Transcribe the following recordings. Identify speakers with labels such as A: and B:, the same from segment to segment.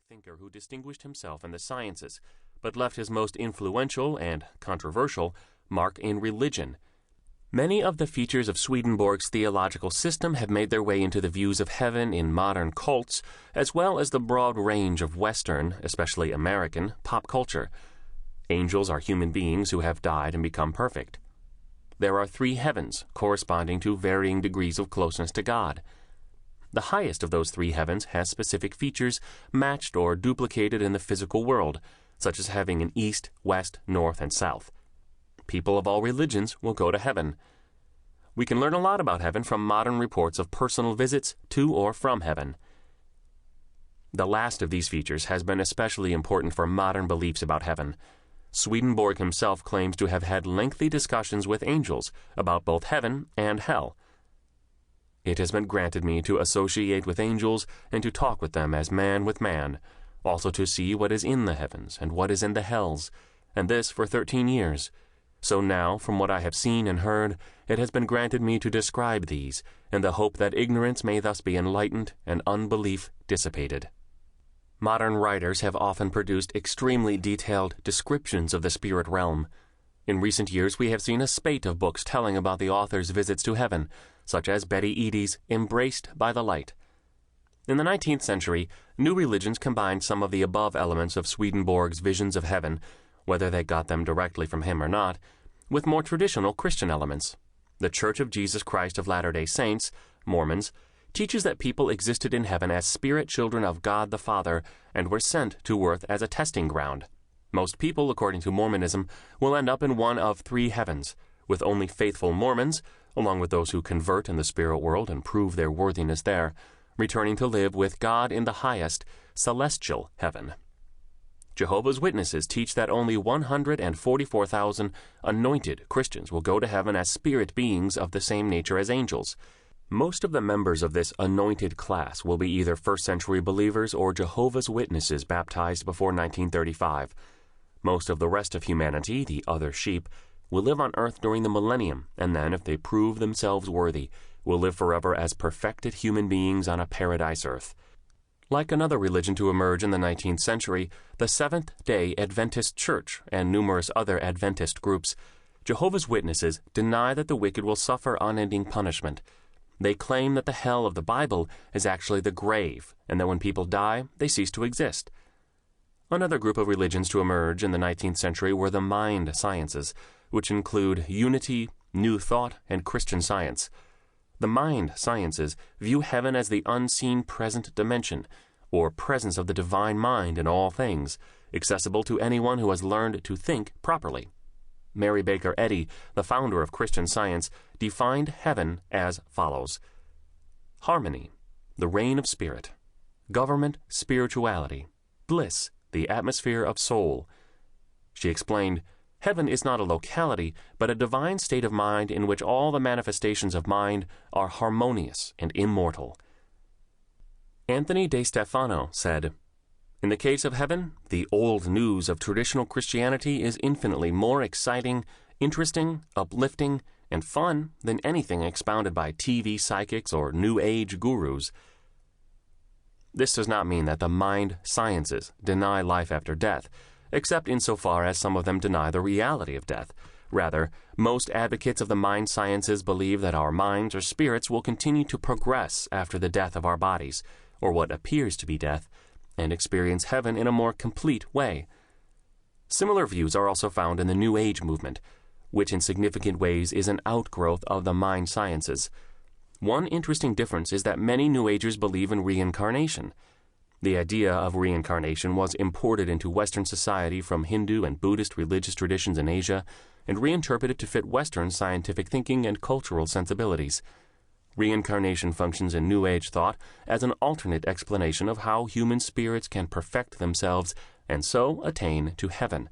A: thinker who distinguished himself in the sciences, but left his most influential and controversial mark in religion. Many of the features of Swedenborg's theological system have made their way into the views of heaven in modern cults, as well as the broad range of Western, especially American, pop culture. Angels are human beings who have died and become perfect. There are 3 heavens, corresponding to varying degrees of closeness to God. The highest of those 3 heavens has specific features matched or duplicated in the physical world, such as having an east, west, north, and south. People of all religions will go to heaven. We can learn a lot about heaven from modern reports of personal visits to or from heaven. The last of these features has been especially important for modern beliefs about heaven. Swedenborg himself claims to have had lengthy discussions with angels about both heaven and hell. It has been granted me to associate with angels and to talk with them as man with man, also to see what is in the heavens and what is in the hells, and this for 13 years. So now, from what I have seen and heard, it has been granted me to describe these, in the hope that ignorance may thus be enlightened and unbelief dissipated. Modern writers have often produced extremely detailed descriptions of the spirit realm. In recent years we have seen a spate of books telling about the author's visits to heaven, such as Betty Eadie's Embraced by the Light. In the 19th century, new religions combined some of the above elements of Swedenborg's visions of heaven, whether they got them directly from him or not, with more traditional Christian elements. The Church of Jesus Christ of Latter-day Saints, Mormons, teaches that people existed in heaven as spirit children of God the Father and were sent to earth as a testing ground. Most people, according to Mormonism, will end up in one of 3 heavens, with only faithful Mormons, along with those who convert in the spirit world and prove their worthiness there, returning to live with God in the highest, celestial heaven. Jehovah's Witnesses teach that only 144,000 anointed Christians will go to heaven as spirit beings of the same nature as angels. Most of the members of this anointed class will be either first-century believers or Jehovah's Witnesses baptized before 1935. Most of the rest of humanity, the other sheep, will live on earth during the millennium, and then, if they prove themselves worthy, will live forever as perfected human beings on a paradise earth. Like another religion to emerge in the 19th century, the Seventh-day Adventist Church and numerous other Adventist groups, Jehovah's Witnesses deny that the wicked will suffer unending punishment. They claim that the hell of the Bible is actually the grave, and that when people die, they cease to exist. Another group of religions to emerge in the 19th century were the mind sciences, which include unity, new thought, and Christian Science. The mind sciences view heaven as the unseen present dimension, or presence of the divine mind in all things, accessible to anyone who has learned to think properly. Mary Baker Eddy, the founder of Christian Science, defined heaven as follows: harmony, the reign of spirit; government, spirituality; bliss, the atmosphere of soul. She explained, heaven is not a locality, but a divine state of mind in which all the manifestations of mind are harmonious and immortal. Anthony De Stefano said, "In the case of heaven, the old news of traditional Christianity is infinitely more exciting, interesting, uplifting, and fun than anything expounded by TV psychics or New Age gurus." This does not mean that the mind sciences deny life after death, except insofar as some of them deny the reality of death. Rather, most advocates of the mind sciences believe that our minds or spirits will continue to progress after the death of our bodies, or what appears to be death, and experience heaven in a more complete way. Similar views are also found in the New Age movement, which in significant ways is an outgrowth of the mind sciences. One interesting difference is that many New Agers believe in reincarnation. The idea of reincarnation was imported into Western society from Hindu and Buddhist religious traditions in Asia and reinterpreted to fit Western scientific thinking and cultural sensibilities. Reincarnation functions in New Age thought as an alternate explanation of how human spirits can perfect themselves and so attain to heaven.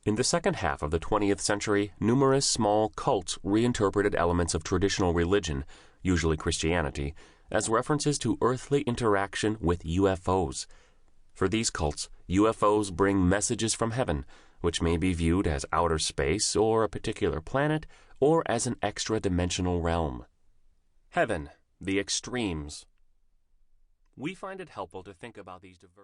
A: In the second half of the 20th century, numerous small cults reinterpreted elements of traditional religion, usually Christianity, as references to earthly interaction with UFOs. For these cults, UFOs bring messages from heaven, which may be viewed as outer space or a particular planet, or as an extra-dimensional realm. Heaven, the extremes. We find it helpful to think about these diverse